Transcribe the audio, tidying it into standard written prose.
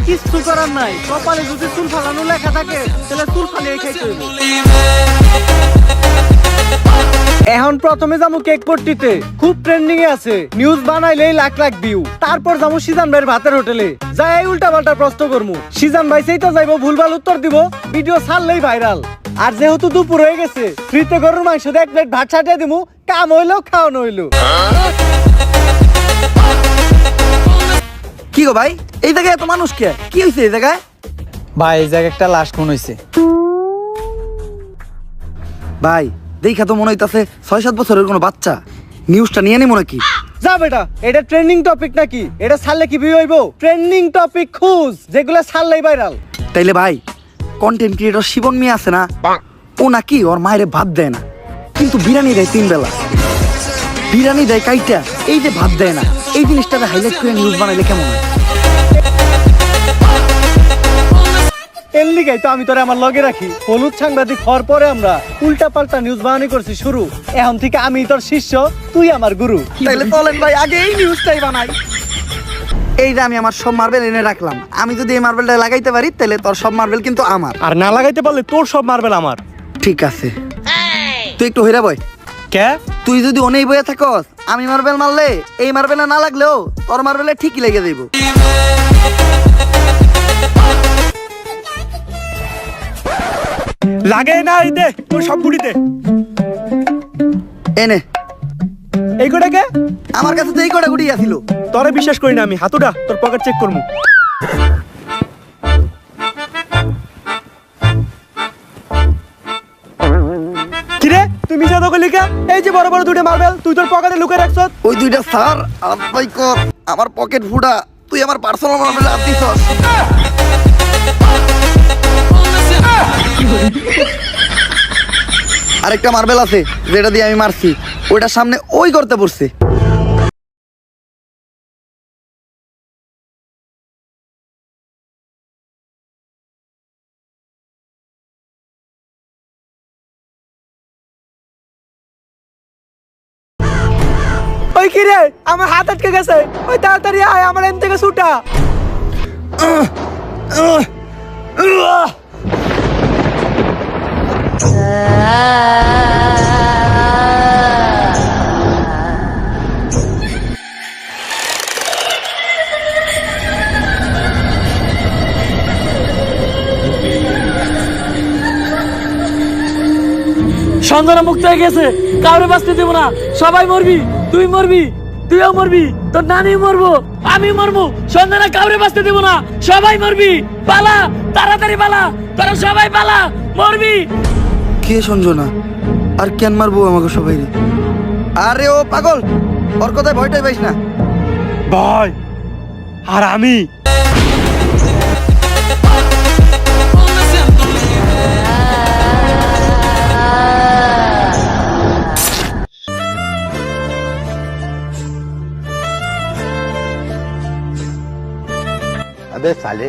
কিচ্ছু করার নাই, কপালে যদি চুল ফালানো লেখা থাকে তাহলে চুল ফালিয়ে খাইতে হইব। এখন প্রথমে যাবো কেক পট্টিতে, খুব ট্রেন্ডিং এ আছে, নিউজ বানাইলেই লাখ লাখ ভিউ। তারপর যাবো সিজান ভাইয়ের ভাতের হোটেলে, যাই উল্টা পাল্টা প্রশ্ন করবো, সিজান ভাই সেই তো যাইবো ভুলভাল উত্তর দিব, ভিডিও ছাড়লেই ভাইরাল। আর যেহেতু দুপুর হয়ে গেছে, ফ্রিতে গরুর মাংস দিয়ে 1 প্লেট ভাত ছাটিয়ে দিমু, কাম হইলো খাওয়ানো হইলো। কি গো ভাই, এই জায়গায় এত মানুষ কে, কি হয়েছে এই জায়গায়? ভাই এই জায়গায় একটা লাশ খুন হয়েছে। ভাই দেখা তো মনে হইতাছে 6-7 বছরের কোনো বাচ্চা। নিউজটা নিয়ে নেই মনে কি? যা বেটা, এটা ট্রেন্ডিং টপিক নাকি? এটা ছাড়লে কি ভিউ হইব? ট্রেন্ডিং টপিক খুঁজ, যেগুলো ছাড়লেই ভাইরাল। তাইলে ভাই কন্টেন্ট ক্রিয়েটর শিবন মিয়া আছে না, ও নাকি ওর মায়ের ভাত দেয় না, কিন্তু বিরিয়ানি দেয় 3 বেলা। বিরিয়ানি দেয় কাইটা, এই যে ভাত দেয় না, এই জিনিসটাকে হাইলাইট করে নিউজ বানাইলে কেমন হয়? এর লিগাই তো আমি তোরে আমার লগে রাখি। হলুদ সাংবাদিক হওয়ার পরে আমরা উল্টা পাল্টা নিউজ বানানি করছি শুরু। এখন থেকে আমি তোর শিষ্য, তুই আমার গুরু। তাইলে চলেন ভাই আগে এই নিউজটাই বানাই। এই যে আমি আমার সব মার্বেল এনে রাখলাম, আমি যদি এই মার্বেলটা লাগাইতে পারি তাহলে তোর সব মার্বেল কিন্তু আমার। আর না লাগাইতে পারলে তোর সব মার্বেল আমার। ঠিক আছে, তুই একটু হইরা বয়। কে? তুই যদি অনেক বইয়া থাকস, আমি মার্বেল মারলে এই মার্বেলে না লাগলেও তোর মার্বেলে ঠিকই লেগে যাইব। লাগে না দে তোর সব গুড়িতে। এনে এই কোটা কে? আমার কাছে তো এই কটা গুটি আছিল। তোরে বিশ্বাস করি না আমি, হাতুড়া তোর পকেট চেক করমু। কিরে তুই মিছা তো কলিকা? এই যে বড় বড় দুটো মার্বেল তুই তোর পকেটে লুকিয়ে রাখছ। ওই দুইটা স্যার আলাই কর, আমার পকেট ফুটা, তুই আমার পার্সোনাল মার্বেলে হাত দিছস। আরেকটা মার্বেল আছে যেটা দিয়ে আমি মারছি, ওইটার সামনে ওই করতে পড়ছে। ওই কিরে আমার হাত আটকে গেছে, ওই তাড়াতাড়ি আয়, আমার এম থেকে ছুটা। সঞ্জনা মুক্ত হয়ে গেছে, কাউরে বাঁচতে দেবো না, সবাই মরবি, তুই মরবি, তুইও মরবি, তোর নানি মরবো, আমি মরবো, সঞ্জনা কাউরে বাঁচতে দেবো না, সবাই মরবি, পালা, তাড়াতাড়ি পালা, তোরা সবাই পালা, মরবি। কে সঞ্জনা? আর কেন মারবো আমাকে সবাই? আরে ও পাগল, ওর কথায় ভয়টাই পাইস না। ভাই আর আমি अबे साले